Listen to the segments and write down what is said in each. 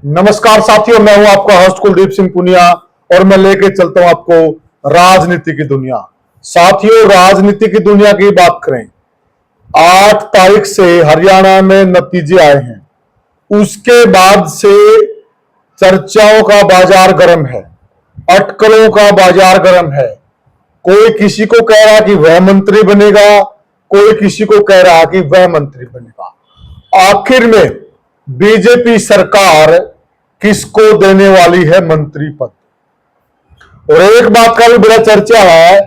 नमस्कार साथियों, मैं हूं आपका होस्ट कुलदीप सिंह पुनिया और मैं लेके चलता हूं आपको राजनीति की दुनिया। साथियों, राजनीति की दुनिया की बात करें, 8 तारीख से हरियाणा में नतीजे आए हैं। उसके बाद से चर्चाओं का बाजार गर्म है, अटकलों का बाजार गर्म है। कोई किसी को कह रहा कि वह मंत्री बनेगा, कोई किसी को कह रहा कि वह मंत्री बनेगा। आखिर में बीजेपी सरकार किसको देने वाली है मंत्री पद? और एक बात का भी बड़ा चर्चा है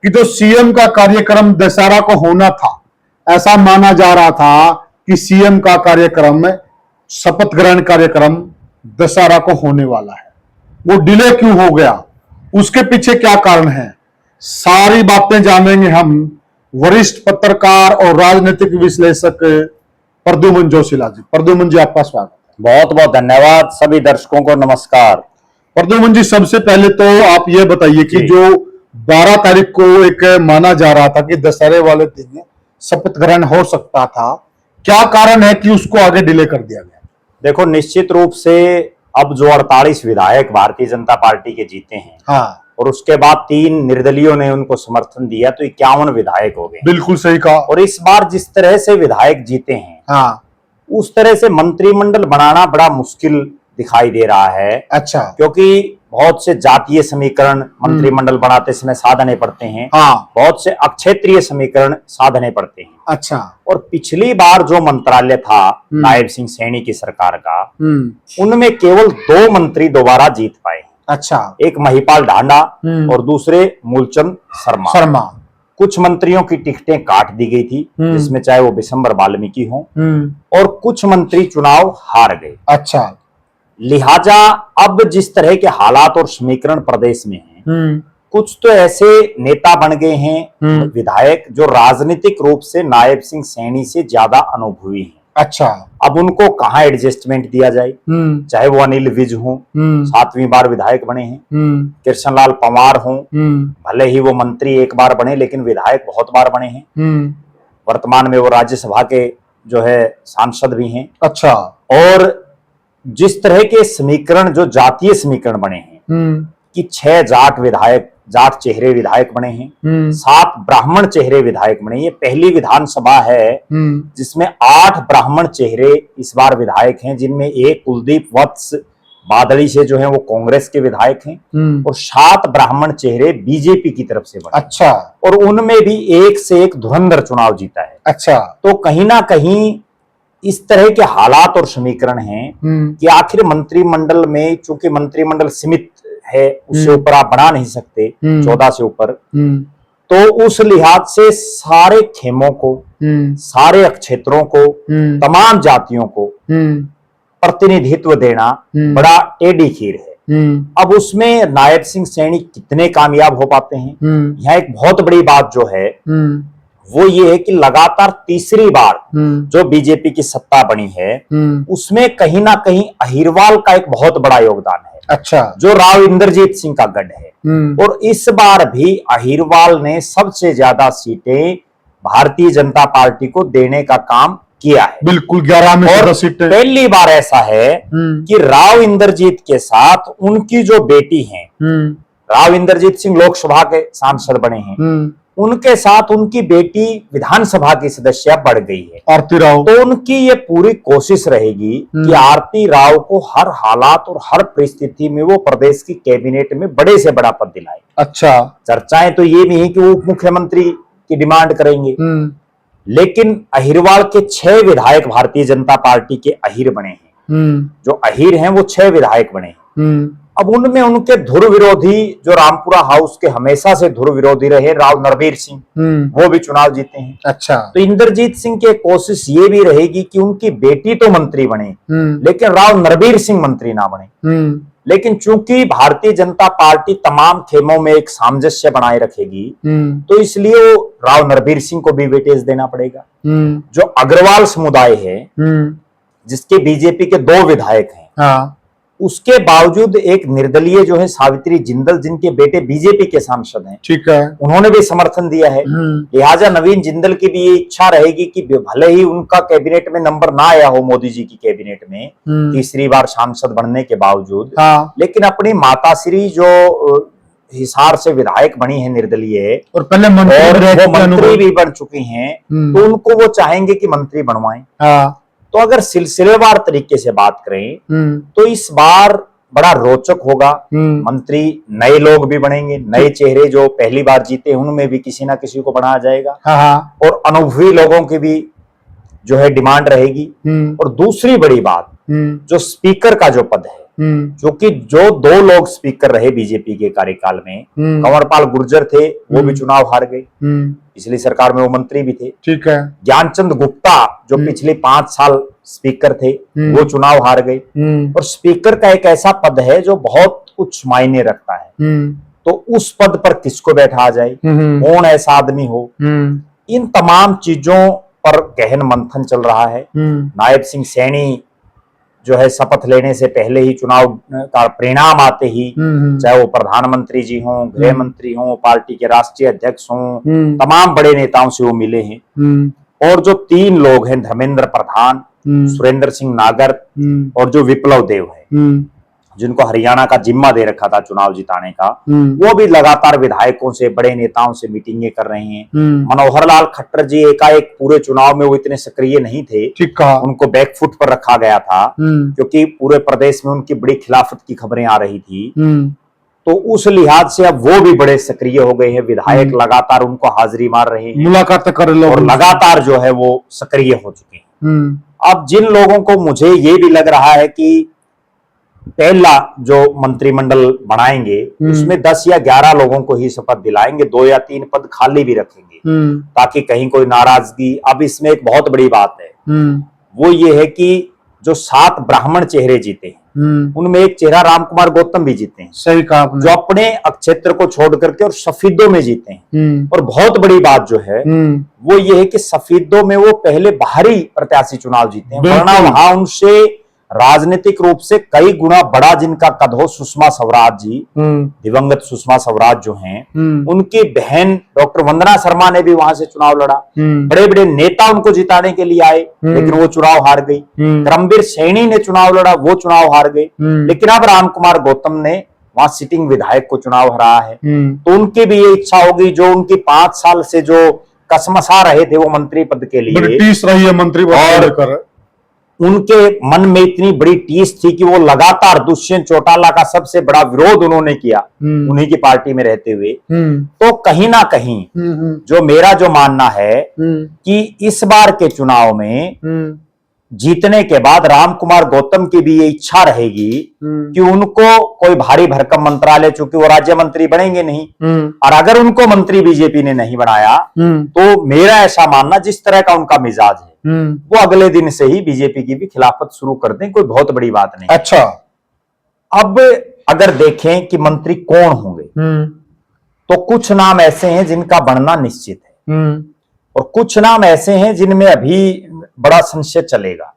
कि जो सीएम का कार्यक्रम दशहरा को होना था, ऐसा माना जा रहा था कि सीएम का कार्यक्रम, शपथ ग्रहण कार्यक्रम दशहरा को होने वाला है। वो डिले क्यों हो गया, उसके पीछे क्या कारण है, सारी बातें जानेंगे हम वरिष्ठ पत्रकार और राजनीतिक विश्लेषक प्रद्युमन जोशीला जी। प्रद्युमन जी, आपका स्वागत है। बहुत बहुत धन्यवाद। सभी दर्शकों को नमस्कार। प्रद्युमन जी, सबसे पहले तो आप ये बताइए कि जो 12 तारीख को एक माना जा रहा था कि दशहरे वाले दिन शपथ ग्रहण हो सकता था, क्या कारण है कि उसको आगे डिले कर दिया गया? देखो, निश्चित रूप से अब जो 48 विधायक भारतीय जनता पार्टी के जीते हैं, हाँ, और उसके बाद 3 निर्दलीयों ने उनको समर्थन दिया, तो 51 विधायक हो गए। बिल्कुल सही कहा। और इस बार जिस तरह से विधायक जीते हैं, हाँ, उस तरह से मंत्रिमंडल बनाना बड़ा मुश्किल दिखाई दे रहा है। अच्छा, क्योंकि बहुत से जातीय समीकरण मंत्रिमंडल बनाते समय साधने पड़ते हैं। हाँ, बहुत से अक्षेत्रीय समीकरण साधने पड़ते हैं। अच्छा। और पिछली बार जो मंत्रालय था नायब सिंह सैनी की सरकार का, उनमें केवल 2 मंत्री दोबारा जीत पाए। अच्छा। एक महिपाल ढांडा और दूसरे मूलचंद शर्मा। कुछ मंत्रियों की टिकटें काट दी गई थी, जिसमें चाहे वो बिशंबर वाल्मीकि हो, और कुछ मंत्री चुनाव हार गए। अच्छा। लिहाजा अब जिस तरह के हालात और समीकरण प्रदेश में हैं, कुछ तो ऐसे नेता बन गए हैं विधायक जो राजनीतिक रूप से नायब सिंह सैनी से ज्यादा अनुभवी हैं। अच्छा। अब उनको कहाँ एडजस्टमेंट दिया जाए, चाहे वो अनिल विज हो, 7वीं बार विधायक बने हैं, कृष्णलाल पंवार हो, भले ही वो मंत्री एक बार बने लेकिन विधायक बहुत बार बने हैं, वर्तमान में वो राज्यसभा के जो है सांसद भी हैं। अच्छा। और जिस तरह के समीकरण, जो जातीय समीकरण बने हैं कि 6 जाट चेहरे विधायक बने हैं, 7 ब्राह्मण चेहरे विधायक बने। ये पहली विधानसभा है जिसमें 8 ब्राह्मण चेहरे इस बार विधायक हैं, जिनमें एक कुलदीप वत्स बादली से जो है वो कांग्रेस के विधायक हैं, और 7 ब्राह्मण चेहरे बीजेपी की तरफ से बने। अच्छा। और उनमें भी एक से एक धुरंधर चुनाव जीता है। अच्छा। तो कहीं ना कहीं इस तरह के हालात और समीकरण हैं कि आखिर मंत्रिमंडल में, चूंकि मंत्रिमंडल सीमित है, उससे ऊपर आप बना नहीं सकते, 14 से ऊपर, तो उस लिहाज से सारे खेमों को, सारे क्षेत्रों को, तमाम जातियों को प्रतिनिधित्व देना बड़ा टेढ़ी खीर है। अब उसमें नायब सिंह सैनी कितने कामयाब हो पाते हैं? यहाँ एक बहुत बड़ी बात जो है वो ये है कि लगातार तीसरी बार जो बीजेपी की सत्ता बनी है, उसमें कहीं ना कहीं अहिरवाल का एक बहुत बड़ा योगदान है। अच्छा। जो राव इंद्रजीत सिंह का गढ़ है। और इस बार भी अहिरवाल ने सबसे ज्यादा सीटें भारतीय जनता पार्टी को देने का काम किया है। बिल्कुल, 11 में और 10 सीटें। पहली बार ऐसा है कि राव इंद्रजीत के साथ उनकी जो बेटी है, राव इंद्रजीत सिंह लोकसभा के सांसद बने हैं, उनके साथ उनकी बेटी विधानसभा की सदस्य बढ़ गई है, आरती राव। तो उनकी ये पूरी कोशिश रहेगी कि आरती राव को हर हालात और हर परिस्थिति में वो प्रदेश की कैबिनेट में बड़े से बड़ा पद दिलाए। अच्छा। चर्चाएं तो ये भी है कि वो उप मुख्यमंत्री की डिमांड करेंगे, लेकिन अहिरवाल के 6 विधायक भारतीय जनता पार्टी के अहिर बने हैं। जो अहिर हैं वो 6 विधायक बने हैं। अब उनमें उनके धुर विरोधी, जो रामपुरा हाउस के हमेशा से धुर विरोधी रहे, राव नरबीर सिंह, वो भी चुनाव जीते हैं। अच्छा। तो इंद्रजीत सिंह की कोशिश ये भी रहेगी कि उनकी बेटी तो मंत्री बने, लेकिन राव नरबीर सिंह मंत्री ना बने। लेकिन चूंकि भारतीय जनता पार्टी तमाम खेमों में एक सामंजस्य बनाए रखेगी, तो इसलिए वो राव नरबीर सिंह को भी वेटेज देना पड़ेगा। जो अग्रवाल समुदाय है, जिसके बीजेपी के 2 विधायक हैं, हाँ, उसके बावजूद एक निर्दलीय जो है सावित्री जिंदल, जिनके बेटे बीजेपी के सांसद हैं, ठीक है, उन्होंने भी समर्थन दिया है। लिहाजा नवीन जिंदल की भी ये इच्छा रहेगी कि भले ही उनका कैबिनेट में नंबर ना आया हो मोदी जी की कैबिनेट में तीसरी बार सांसद बनने के बावजूद, लेकिन अपनी माताश्री जो हिसार से विधायक बनी है निर्दलीय, और पहले मंत्री भी बन चुकी हैं, तो उनको वो चाहेंगे कि मंत्री बनवाएं। तो अगर सिलसिलेवार तरीके से बात करें तो इस बार बड़ा रोचक होगा। मंत्री नए लोग भी बनेंगे, नए चेहरे जो पहली बार जीते उनमें भी किसी ना किसी को बनाया जाएगा, और अनुभवी लोगों की भी जो है डिमांड रहेगी। और दूसरी बड़ी बात, जो स्पीकर का जो पद है, जो कि जो 2 लोग स्पीकर रहे बीजेपी के कार्यकाल में, कंवरपाल गुर्जर थे, वो भी चुनाव हार गए, पिछली सरकार में वो मंत्री भी थे। ठीक है। ज्ञानचंद गुप्ता जो पिछले 5 साल स्पीकर थे, वो चुनाव हार गए। और स्पीकर का एक ऐसा पद है जो बहुत कुछ मायने रखता है, तो उस पद पर किसको बैठा जाए, कौन ऐसा आदमी हो, इन तमाम चीजों पर गहन मंथन चल रहा है। नायब सिंह सैनी जो है शपथ लेने से पहले ही, चुनाव का परिणाम आते ही, चाहे वो प्रधानमंत्री जी हों, गृह मंत्री हों, पार्टी के राष्ट्रीय अध्यक्ष हों, तमाम बड़े नेताओं से वो मिले हैं। और जो 3 लोग हैं, धर्मेंद्र प्रधान, सुरेंद्र सिंह नागर और जो विप्लव देव है, जिनको हरियाणा का जिम्मा दे रखा था चुनाव जिताने का, वो भी लगातार विधायकों से, बड़े नेताओं से मीटिंगें कर रहे हैं। मनोहर लाल खट्टर जी एकाएक पूरे चुनाव में वो इतने सक्रिय नहीं थे, ठीक कहा, उनको बैकफुट पर रखा गया था, क्योंकि पूरे प्रदेश में उनकी बड़ी खिलाफत की खबरें आ रही थी। तो उस लिहाज से अब वो भी बड़े सक्रिय हो गए हैं, विधायक लगातार उनको हाजिरी मार रहे हैं, मुलाकात कर रहे और लगातार जो है वो सक्रिय हो चुके हैं। अब जिन लोगों को, मुझे ये भी लग रहा है कि पहला जो मंत्रिमंडल बनाएंगे उसमें 10 या 11 लोगों को ही शपथ दिलाएंगे, 2 या 3 पद खाली भी रखेंगे, ताकि कहीं कोई नाराजगी। अब इसमें एक बहुत बड़ी बात है, वो ये है कि जो 7 ब्राह्मण चेहरे जीते हैं, उनमें एक चेहरा रामकुमार गौतम भी जीते हैं, सही कहा आपने, जो अपने क्षेत्र को छोड़ करके और सफेदों में जीते हैं। और बहुत बड़ी बात जो है वो ये है कि सफेदों में वो पहले बाहरी प्रत्याशी चुनाव जीते हैं, वरना वहां उनसे राजनीतिक रूप से कई गुना बड़ा जिनका कद हो, सुषमा स्वराज जी, दिवंगत सुषमा स्वराज जो हैं, उनकी बहन डॉक्टर वंदना शर्मा ने भी वहां से चुनाव लड़ा, बड़े बड़े नेता उनको जिताने के लिए आए, लेकिन वो चुनाव हार गई। करमबीर सैनी ने चुनाव लड़ा, वो चुनाव हार गई, लेकिन अब रामकुमार गौतम ने वहां सिटिंग विधायक को चुनाव हराया है। तो उनकी भी ये इच्छा होगी, जो उनकी 5 साल से जो कसमसा रहे थे वो मंत्री पद के लिए, टीस रही है मंत्री और उनके मन में इतनी बड़ी टीस थी कि वो लगातार दुष्यंत चौटाला का सबसे बड़ा विरोध उन्होंने किया उन्हीं की पार्टी में रहते हुए। तो कहीं ना कहीं जो मेरा जो मानना है कि इस बार के चुनाव में जीतने के बाद रामकुमार गौतम की भी ये इच्छा रहेगी कि उनको कोई भारी भरकम मंत्रालय, चूंकि वो राज्य मंत्री बनेंगे नहीं, और अगर उनको मंत्री बीजेपी ने नहीं बनाया तो मेरा ऐसा मानना, जिस तरह का उनका मिजाज है, वो अगले दिन से ही बीजेपी की भी खिलाफत शुरू कर दें, कोई बहुत बड़ी बात नहीं। अच्छा, अब अगर देखें कि मंत्री कौन होंगे, तो कुछ नाम ऐसे हैं जिनका बनना निश्चित है, और कुछ नाम ऐसे हैं जिनमें अभी बड़ा संशय चलेगा।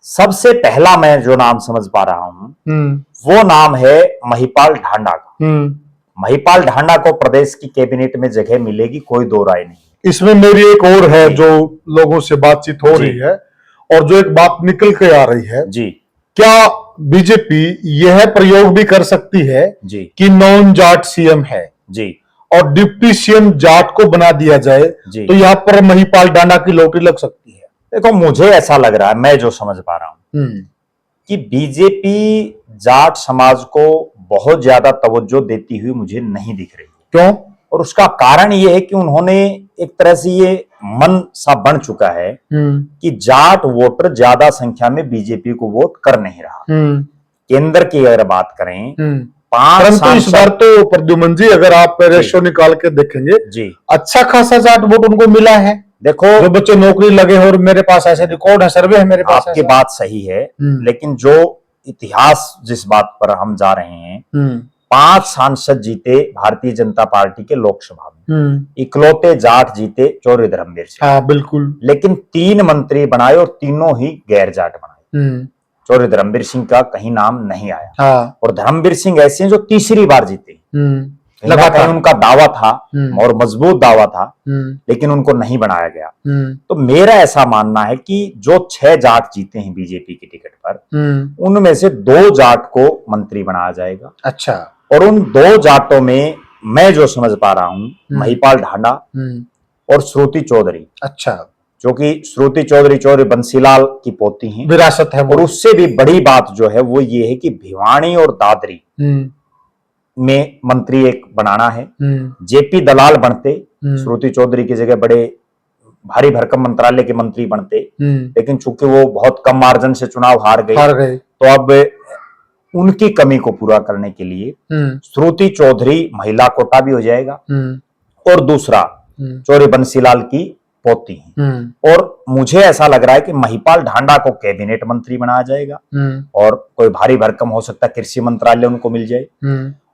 सबसे पहला मैं जो नाम समझ पा रहा हूं वो नाम है महिपाल ढांडा का। महिपाल ढांडा को प्रदेश की कैबिनेट में जगह मिलेगी, कोई दो राय नहीं। इसमें मेरी एक और है, जो लोगों से बातचीत हो रही है और जो एक बात निकल के आ रही है जी, क्या बीजेपी यह प्रयोग भी कर सकती है जी कि नॉन जाट सीएम है जी और डिप्टी सीएम जाट को बना दिया जाए, तो यहाँ पर महिपाल ढांडा की लॉटरी लग सकती है? देखो, मुझे ऐसा लग रहा है, मैं जो समझ पा रहा हूं कि बीजेपी जाट समाज को बहुत ज्यादा तवज्जो देती हुई मुझे नहीं दिख रही। क्यों? और उसका कारण ये है कि उन्होंने एक तरह से ये मन सा बन चुका है कि जाट वोटर ज्यादा संख्या में बीजेपी को वोट कर नहीं रहा। केंद्र की अगर बात करें, 5 परंतु इस बार तो प्रद्युमन जी, अगर आप रेशो निकाल के देखेंगे जी, अच्छा खासा जाट वोट उनको मिला है। देखो, जो बच्चे नौकरी लगे हैं, और मेरे पास ऐसे रिकॉर्ड है, सर्वे है मेरे पास। आपकी बात सही है, लेकिन जो इतिहास जिस बात पर हम जा रहे हैं, 5 सांसद जीते भारतीय जनता पार्टी के लोकसभा में, इकलौते जाट जीते चौधरी धर्मवीर सिंह। हाँ, बिल्कुल। लेकिन 3 मंत्री बनाए और तीनों ही गैर जाट बनाए। चौधरी धर्मवीर सिंह का कहीं नाम नहीं आया। हाँ। और धर्मवीर सिंह ऐसे हैं जो तीसरी बार जीते, लगातार उनका दावा था और मजबूत दावा था, लेकिन उनको नहीं बनाया गया। तो मेरा ऐसा मानना है कि जो 6 जाट जीते हैं बीजेपी की टिकट पर, उनमें से 2 जाट को मंत्री बनाया जाएगा। अच्छा। और उन 2 जाटों में मैं जो समझ पा रहा हूं, महिपाल ढांडा और श्रुति चौधरी। अच्छा। जो कि श्रुति चौधरी बंसीलाल की पोती हैं, विरासत है। और उससे भी बड़ी बात जो है वो ये है कि भिवानी और दादरी में मंत्री एक बनाना है। जेपी दलाल बनते, श्रुति चौधरी की जगह बड़े भारी भरकम मंत्रालय के मंत्री बनते, लेकिन चूंकि वो बहुत कम मार्जिन से चुनाव हार गए, तो अब उनकी कमी को पूरा करने के लिए श्रुति चौधरी महिला कोटा भी हो जाएगा, और दूसरा चौधरी बंसीलाल की पोती है। और मुझे ऐसा लग रहा है कि महिपाल ढांडा को कैबिनेट मंत्री बनाया जाएगा, और कोई भारी भरकम हो सकता है कृषि मंत्रालय उनको मिल जाए,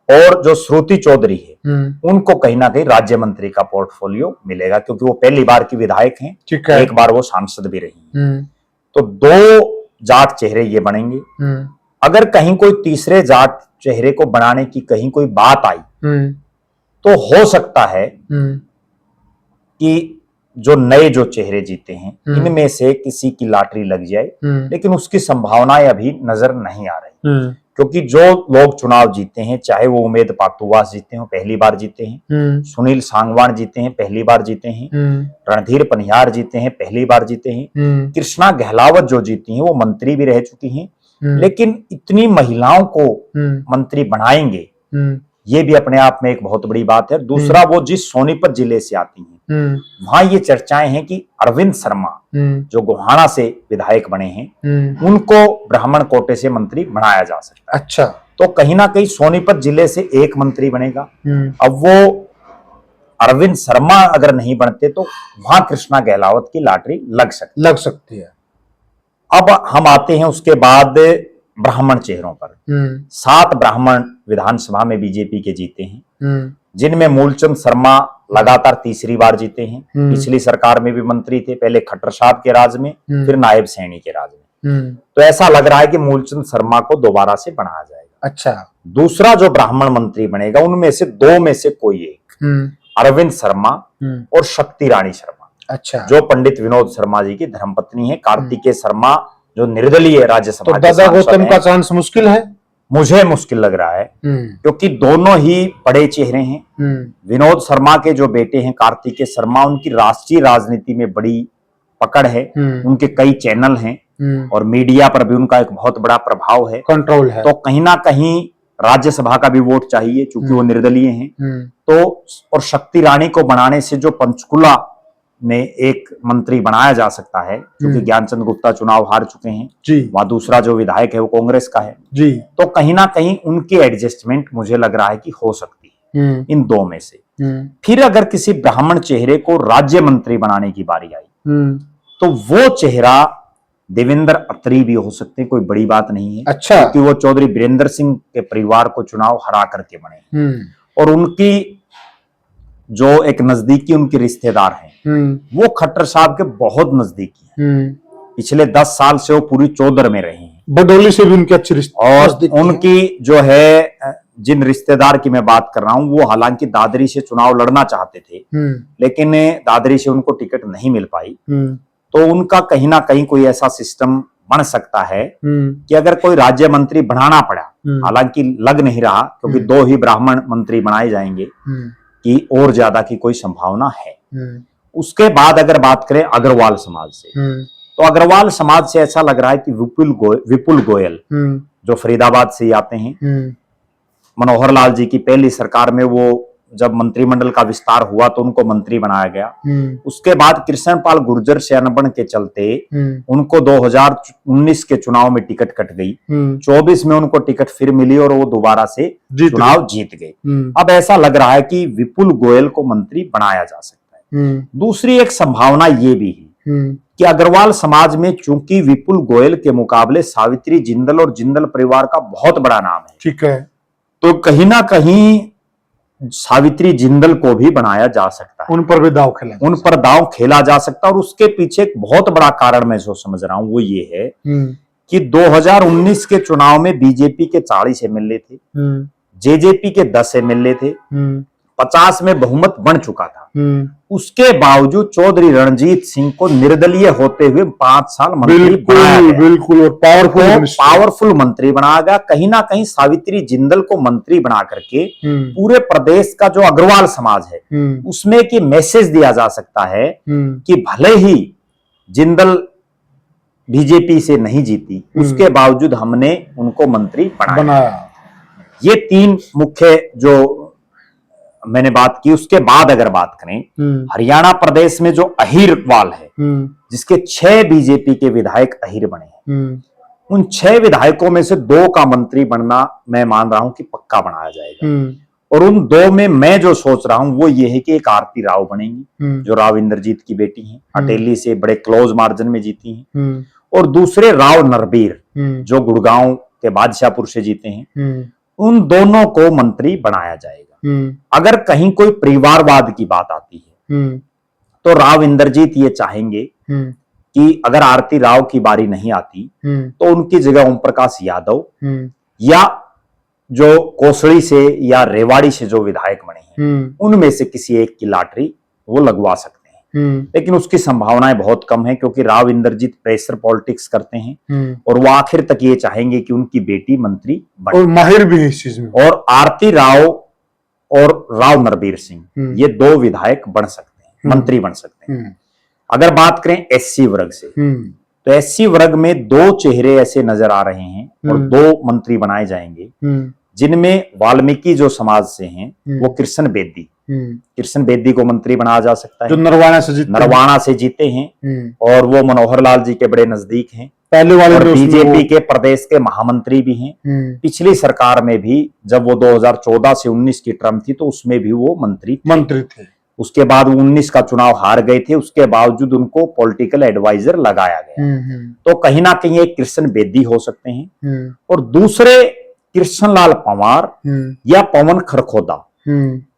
और जो श्रुति चौधरी है उनको कहीं ना कहीं राज्य मंत्री का पोर्टफोलियो मिलेगा, क्योंकि वो पहली बार की विधायक हैं, एक बार वो सांसद भी रही हैं। तो 2 जाट चेहरे ये बनेंगे। अगर कहीं कोई तीसरे जाट चेहरे को बनाने की कहीं कोई बात आई, तो हो सकता है कि जो नए जो चेहरे जीते हैं इनमें से किसी की लॉटरी लग जाए, लेकिन उसकी संभावनाएं अभी नजर नहीं आ रही, क्योंकि जो लोग चुनाव जीते हैं, चाहे वो उमेद पातुवास जीते हो, पहली बार जीते हैं, सुनील सांगवान जीते हैं, पहली बार जीते हैं, रणधीर पनिहार जीते हैं, पहली बार जीते हैं, कृष्णा गहलावत जो जीती हैं वो मंत्री भी रह चुकी हैं, लेकिन इतनी महिलाओं को मंत्री बनाएंगे ये भी अपने आप में एक बहुत बड़ी बात है। दूसरा, वो जिस सोनीपत जिले से आती हैं वहां ये चर्चाएं हैं कि अरविंद शर्मा जो गोहाना से विधायक बने हैं, उनको ब्राह्मण कोटे से मंत्री बनाया जा सकता है। अच्छा। तो कहीं ना कहीं सोनीपत जिले से एक मंत्री बनेगा। अब वो अरविंद शर्मा अगर नहीं बनते तो वहां कृष्णा गहलावत की लॉटरी लग सकती है। अब हम आते हैं उसके बाद ब्राह्मण चेहरों पर। 7 ब्राह्मण विधानसभा में बीजेपी के जीते हैं, जिनमें मूलचंद शर्मा लगातार तीसरी बार जीते हैं। पिछली सरकार में भी मंत्री थे, पहले खट्टर साहब के राज में, फिर नायब सैनी के राज में। तो ऐसा लग रहा है कि मूलचंद शर्मा को दोबारा से बनाया जाएगा। अच्छा। दूसरा जो ब्राह्मण मंत्री बनेगा उनमें से 2 में से कोई एक, अरविंद शर्मा और शक्ति रानी शर्मा। अच्छा। जो पंडित विनोद शर्मा जी की धर्मपत्नी है। कार्तिकेय शर्मा जो निर्दलीय राज्यसभा तो दादा गौतम का चांस मुश्किल है? मुझे मुश्किल लग रहा है, क्योंकि दोनों ही बड़े चेहरे हैं। विनोद शर्मा के जो बेटे हैं कार्तिकेय शर्मा, उनकी राष्ट्रीय राजनीति में बड़ी पकड़ है, उनके कई चैनल हैं और मीडिया पर भी उनका एक बहुत बड़ा प्रभाव है, कंट्रोल है। तो कहीं ना कहीं राज्यसभा का भी वोट चाहिए, चूंकि वो निर्दलीय हैं। तो और शक्ति रानी को बनाने से जो पंचकुला में एक मंत्री बनाया जा सकता है, क्योंकि ज्ञानचंद गुप्ता चुनाव हार चुके हैं जी, वहां दूसरा जो विधायक है वो कांग्रेस का है जी, तो कहीं ना कहीं उनकी एडजस्टमेंट मुझे लग रहा है कि हो सकती है इन 2 में से। फिर अगर किसी ब्राह्मण चेहरे को राज्य मंत्री बनाने की बारी आई, तो वो चेहरा देवेंद्र अत्री भी हो सकते हैं, कोई बड़ी बात नहीं है। अच्छा। क्योंकि वो चौधरी वीरेंद्र सिंह के परिवार को चुनाव हरा करके बने, और उनकी जो एक नजदीकी उनके रिश्तेदार हैं वो खट्टर साहब के बहुत नजदीकी हैं। पिछले 10 साल से वो पूरी चौधर में रहे हैं, बडोली से भी उनके अच्छे रिश्ते, और उनकी जो है जिन रिश्तेदार की मैं बात कर रहा हूं वो हालांकि दादरी से चुनाव लड़ना चाहते थे, लेकिन दादरी से उनको टिकट नहीं मिल पाई। तो उनका कहीं ना कहीं कोई ऐसा सिस्टम बन सकता है कि अगर कोई राज्य मंत्री बनाना पड़ा, हालांकि लग नहीं रहा क्योंकि 2 ही ब्राह्मण मंत्री बनाए जाएंगे कि और ज्यादा की कोई संभावना है। उसके बाद अगर बात करें अग्रवाल समाज से, तो अग्रवाल समाज से ऐसा लग रहा है कि विपुल गोयल जो फरीदाबाद से आते हैं, मनोहर लाल जी की पहली सरकार में वो जब मंत्रिमंडल का विस्तार हुआ तो उनको मंत्री बनाया गया। उसके बाद कृष्णपाल गुर्जर से अनबन के चलते उनको 2019 के चुनाव में टिकट कट गई, 24 में उनको टिकट फिर मिली और वो दोबारा से चुनाव जीत गए। अब ऐसा लग रहा है कि विपुल गोयल को मंत्री बनाया जा सकता है। दूसरी एक संभावना ये भी है कि अग्रवाल समाज में चूंकि विपुल गोयल के मुकाबले सावित्री जिंदल और जिंदल परिवार का बहुत बड़ा नाम है, ठीक है, तो कहीं ना कहीं सावित्री जिंदल को भी बनाया जा सकता है, उन पर भी दांव खेला जा सकता है। और उसके पीछे एक बहुत बड़ा कारण मैं जो समझ रहा हूं वो ये है कि 2019 के चुनाव में बीजेपी के 40 एमएलए थे, जेजेपी के 10 एमएलए थे, 50 में बहुमत बन चुका था। उसके बावजूद चौधरी रणजीत सिंह को निर्दलीय होते हुए 5 साल मंत्री बनाया गया। बिल्कुल, और पावरफुल मंत्री बनाया गया। कहीं ना कहीं सावित्री जिंदल को मंत्री बना करके पूरे प्रदेश का जो अग्रवाल समाज है उसमें कि मैसेज दिया जा सकता है कि भले ही जिंदल बीजेपी से नहीं जीती, उसके बावजूद हमने उनको मंत्री बनाया। ये 3 मुख्य जो मैंने बात की। उसके बाद अगर बात करें, हरियाणा प्रदेश में जो अहीरवाल है, जिसके 6 बीजेपी के विधायक अहीर बने हैं, उन 6 विधायकों में से 2 का मंत्री बनना मैं मान रहा हूं कि पक्का बनाया जाएगा। और उन 2 में मैं जो सोच रहा हूं वो ये है कि एक आरती राव बनेंगी, जो राव इंद्रजीत की बेटी हैं, अटेली से बड़े क्लोज मार्जिन में जीती हैं, और दूसरे राव नरबीर, जो गुड़गांव के बादशाहपुर से जीते हैं। उन दोनों को मंत्री बनाया जाएगा। अगर कहीं कोई परिवारवाद की बात आती है तो राव इंद्रजीत ये चाहेंगे कि अगर आरती राव की बारी नहीं आती तो उनकी जगह ओम प्रकाश यादव या जो कोसड़ी से या रेवाड़ी से जो विधायक बने हैं उनमें से किसी एक की लॉटरी वो लगवा सकते हैं। लेकिन उसकी संभावनाएं बहुत कम है, क्योंकि राव इंद्रजीत प्रेशर पॉलिटिक्स करते हैं और वो आखिर तक ये चाहेंगे कि उनकी बेटी मंत्री बने, और माहिर भी है इस चीज में। और आरती राव और राव नरबीर सिंह ये 2 विधायक बन सकते हैं, मंत्री बन सकते हैं। अगर बात करें एससी वर्ग से, तो एससी वर्ग में 2 चेहरे ऐसे नजर आ रहे हैं और 2 मंत्री बनाए जाएंगे, जिनमें वाल्मीकि जो समाज से हैं वो कृष्ण बेदी को मंत्री बनाया जा सकता है, जो नरवाना से जीते हैं और वो मनोहर लाल जी के बड़े नजदीक हैं। पहले वाले और बीजेपी के प्रदेश के महामंत्री भी हैं। पिछली सरकार में भी जब वो 2014 से 19 की टर्म थी तो उसमें भी वो मंत्री थे। उसके बाद 19 का चुनाव हार गए थे, उसके बावजूद उनको पॉलिटिकल एडवाइजर लगाया गया। तो कहीं ना कहीं एक कृष्ण बेदी हो सकते हैं, और दूसरे कृष्णलाल पंवार या पवन खरखोदा।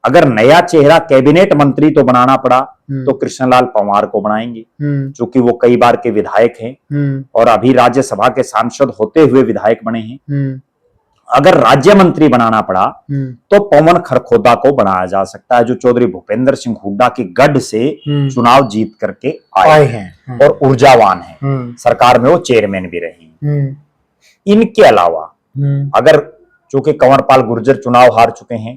अगर नया चेहरा कैबिनेट मंत्री तो बनाना पड़ा तो कृष्णलाल पंवार को बनाएंगे, क्योंकि वो कई बार के विधायक हैं और अभी राज्यसभा के सांसद होते हुए विधायक बने हैं। अगर राज्य मंत्री बनाना पड़ा तो पवन खरखोदा को बनाया जा सकता है, जो चौधरी भूपेंद्र सिंह हुड्डा के गढ़ से चुनाव जीत करके आए हैं और ऊर्जावान हैं। सरकार में वो चेयरमैन भी रहे हैं। इनके अलावा अगर चूंकि कंवरपाल गुर्जर चुनाव हार चुके हैं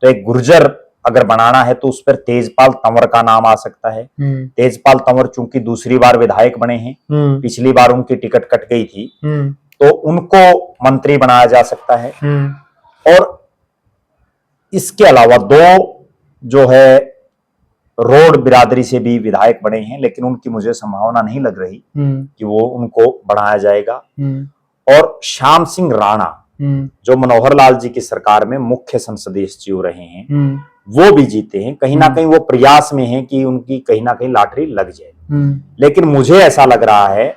तो एक गुर्जर अगर बनाना है तो उस पर तेजपाल तंवर का नाम आ सकता है। तेजपाल तंवर चूंकि दूसरी बार विधायक बने हैं, पिछली बार उनकी टिकट कट गई थी, तो उनको मंत्री बनाया जा सकता है। और इसके अलावा 2 जो है रोड बिरादरी से भी विधायक बने हैं, लेकिन उनकी मुझे संभावना नहीं लग रही कि वो उनको बढ़ाया जाएगा। और श्याम सिंह राणा जो मनोहर लाल जी की सरकार में मुख्य संसदीय सचिव रहे हैं, वो भी जीते हैं। कहीं ना कहीं वो प्रयास में हैं कि उनकी कहीं ना कहीं लॉटरी लग जाए। लेकिन मुझे ऐसा लग रहा है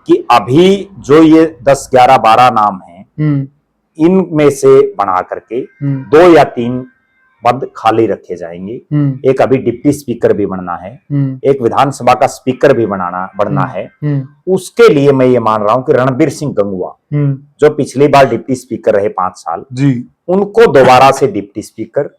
कि अभी जो ये 10, 11, 12 नाम हैं, इनमें से बना करके 2 या 3 पद खाली रखे जाएंगे। एक अभी डिप्टी स्पीकर भी बनना है, एक विधानसभा का स्पीकर भी बनना है। उसके लिए मैं ये मान रहा हूं कि रणबीर सिंह गंगुआ जो पिछली बार डिप्टी स्पीकर रहे 5 साल जी, उनको दोबारा से डिप्टी स्पीकर,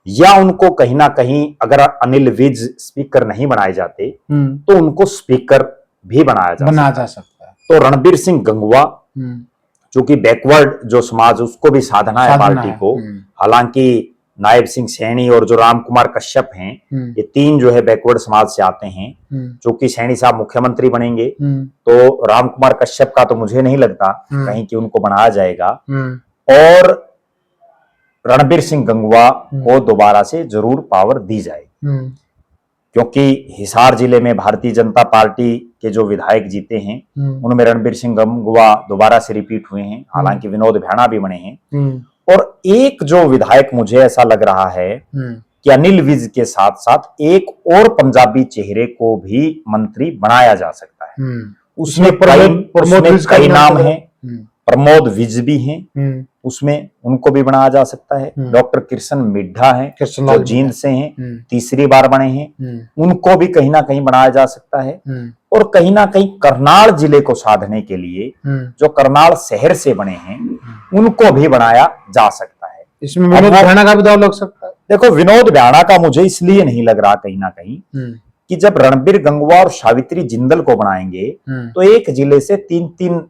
या उनको कहीं ना कहीं अगर अनिल विज स्पीकर नहीं बनाए जाते तो उनको स्पीकर भी बनाया जा सकता है। तो रणबीर सिंह गंगुआ, चूंकि बैकवर्ड जो समाज उसको भी साधना है पार्टी को, हालांकि नायब सिंह सैनी और जो राम कुमार कश्यप हैं, ये 3 जो है बैकवर्ड समाज से आते हैं। चूंकि सैनी साहब मुख्यमंत्री बनेंगे तो राम कुमार कश्यप का तो मुझे नहीं लगता कहीं कि उनको बनाया जाएगा, और रणबीर सिंह गंगुआ को दोबारा से जरूर पावर दी जाएगी, क्योंकि हिसार जिले में भारतीय जनता पार्टी के जो विधायक जीते हैं उनमें रणबीर सिंह गंगुआ दोबारा से रिपीट हुए हैं, हालांकि विनोद भैणा भी बने हैं। और एक जो विधायक मुझे ऐसा लग रहा है कि अनिल विज के साथ साथ एक और पंजाबी चेहरे को भी मंत्री बनाया जा सकता है। उसमें कई नाम हैं, प्रमोद विज भी हैं, उसमें उनको भी बनाया जा सकता है। डॉक्टर कृष्ण मिड्ढा हैं जो जींद से हैं, तीसरी बार बने हैं, उनको भी कहीं ना कहीं बनाया जा सकता है। और कहीं ना कहीं करनाल जिले को साधने के लिए जो करनाल शहर से बने हैं उनको भी बनाया जा सकता है। इसमें विनोद भैया का भी दाव लग सकता है। देखो, विनोद भ्याणा का मुझे इसलिए नहीं लग रहा कहीं ना कहीं कि जब रणबीर गंगवा और सावित्री जिंदल को बनाएंगे तो एक जिले से 3-3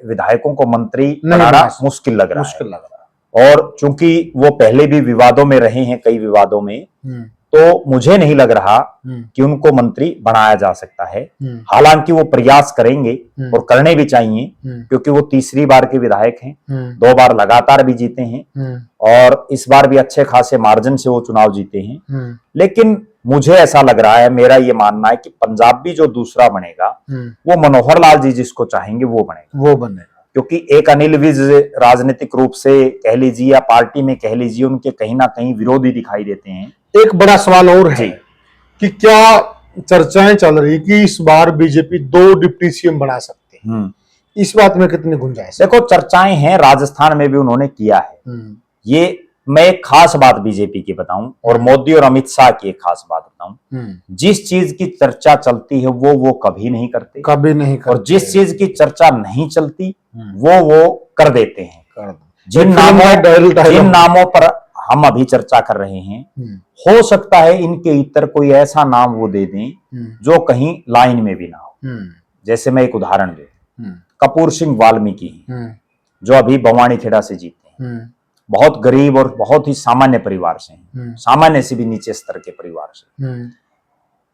विधायकों को मंत्री बनाना मुश्किल लग रहा है। और चूंकि वो पहले भी विवादों में रहे हैं, कई विवादों में, तो मुझे नहीं लग रहा कि उनको मंत्री बनाया जा सकता है। हालांकि वो प्रयास करेंगे और करने भी चाहिए, क्योंकि वो तीसरी बार के विधायक हैं, 2 बार लगातार भी जीते हैं और इस बार भी अच्छे खासे मार्जिन से वो चुनाव जीते हैं। लेकिन मुझे ऐसा लग रहा है, मेरा ये मानना है कि पंजाबी जो दूसरा बनेगा वो मनोहर लाल जी जिसको चाहेंगे वो बनेगा, क्योंकि एक अनिल विज राजनीतिक रूप से कह लीजिए या पार्टी में कह लीजिए उनके कहीं ना कहीं विरोधी दिखाई देते हैं। एक बड़ा सवाल और है कि क्या चर्चाएं चल रही कि इस बार बीजेपी 2 डिप्टी सीएम बना सकते हैं, इस बात में कितनी गुंजाइश? देखो, चर्चाएं हैं, राजस्थान में भी उन्होंने किया है। ये मैं एक खास बात बीजेपी की बताऊं और मोदी और अमित शाह की एक खास बात बताऊं, जिस चीज की चर्चा चलती है वो कभी नहीं करते, और जिस चीज की चर्चा नहीं चलती वो कर देते हैं। जिन नामों पर हम अभी चर्चा कर रहे हैं, हो सकता है इनके इतर कोई ऐसा नाम वो दे दें जो कहीं लाइन में भी ना हो। जैसे मैं एक उदाहरण दूं, कपूर सिंह वाल्मीकि जो अभी बवानी खेड़ा से जीते हैं, बहुत गरीब और बहुत ही सामान्य परिवार से हैं, सामान्य से भी नीचे स्तर के परिवार से।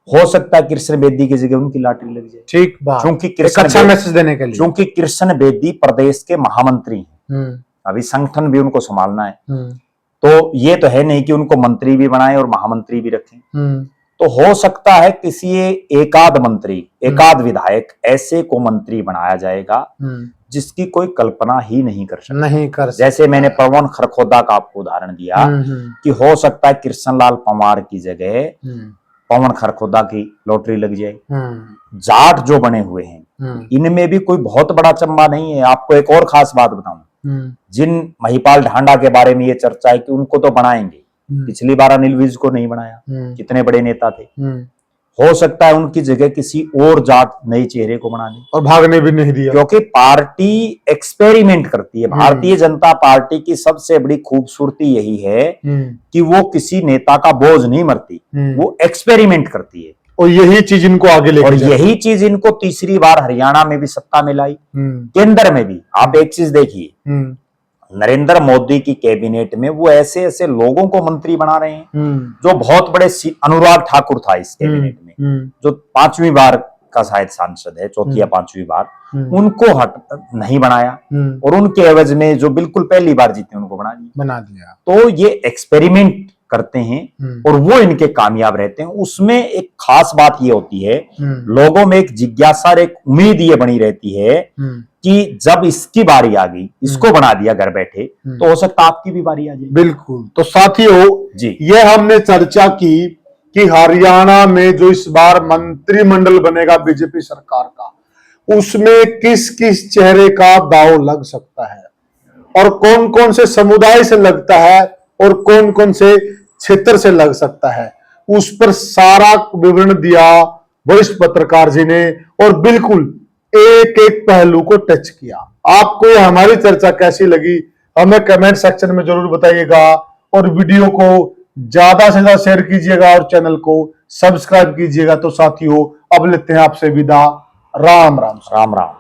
हो सकता है कृष्ण बेदी की जगह उनकी लॉटरी लग जाए। ठीक बात, क्योंकि अच्छा मैसेज देने के लिए, क्योंकि कृष्ण बेदी प्रदेश के महामंत्री हैं, अभी संगठन भी उनको संभालना है, तो ये तो है नहीं कि उनको मंत्री भी बनाए और महामंत्री भी रखें। तो हो सकता है किसी एकाध मंत्री, एकाध विधायक ऐसे को मंत्री बनाया जाएगा जिसकी कोई कल्पना ही नहीं कर सकता। जैसे मैंने पवन खरखोदा का आपको उदाहरण दिया कि हो सकता है कृष्णलाल पंवार की जगह पवन खरखोदा की लॉटरी लग जाए। जाट जो बने हुए हैं इनमें भी कोई बहुत बड़ा चंबा नहीं है। आपको एक और खास बात बताऊं, जिन महिपाल ढांडा के बारे में ये चर्चा है कि उनको तो बनाएंगे, पिछली बार अनिल विज को नहीं बनाया, कितने बड़े नेता थे। हो सकता है उनकी जगह किसी और जाट नए चेहरे को बना दे, और भागने भी नहीं दिया, क्योंकि पार्टी एक्सपेरिमेंट करती है। भारतीय जनता पार्टी की सबसे बड़ी खूबसूरती यही है कि वो किसी नेता का बोझ नहीं मरती, वो एक्सपेरिमेंट करती है, और यही चीज इनको आगे लेकर, और यही चीज इनको तीसरी बार हरियाणा में भी सत्ता में लाई, केंद्र में भी। आप एक चीज देखिए, नरेंद्र मोदी की कैबिनेट में वो ऐसे ऐसे लोगों को मंत्री बना रहे हैं जो बहुत बड़े, अनुराग ठाकुर था इस कैबिनेट में जो 5वीं बार का शायद सांसद है, 4थी या 5वीं बार, उनको नहीं बनाया, और उनके एवज में जो बिल्कुल पहली बार जीते उनको बना दिया। तो ये एक्सपेरिमेंट करते हैं और वो इनके कामयाब रहते हैं। उसमें एक खास बात ये होती है, लोगों में एक जिज्ञासा और एक उम्मीद ये बनी रहती है कि जब इसकी बारी आ गई, इसको बना दिया घर बैठे, तो हो सकता आपकी भी बारी आ जाए। बिल्कुल। तो साथियों जी, ये हमने चर्चा की कि हरियाणा में जो इस बार मंत्रिमंडल बनेगा बीजेपी सरकार का, उसमें किस किस चेहरे का दांव लग सकता है और कौन कौन से समुदाय से लगता है और कौन कौन से क्षेत्र से लग सकता है, उस पर सारा विवरण दिया वरिष्ठ पत्रकार जी ने, और बिल्कुल एक एक पहलू को टच किया। आपको ये हमारी चर्चा कैसी लगी हमें कमेंट सेक्शन में जरूर बताइएगा, और वीडियो को ज्यादा से ज्यादा शेयर कीजिएगा और चैनल को सब्सक्राइब कीजिएगा। तो साथियों, अब लेते हैं आपसे विदा। राम राम। राम राम।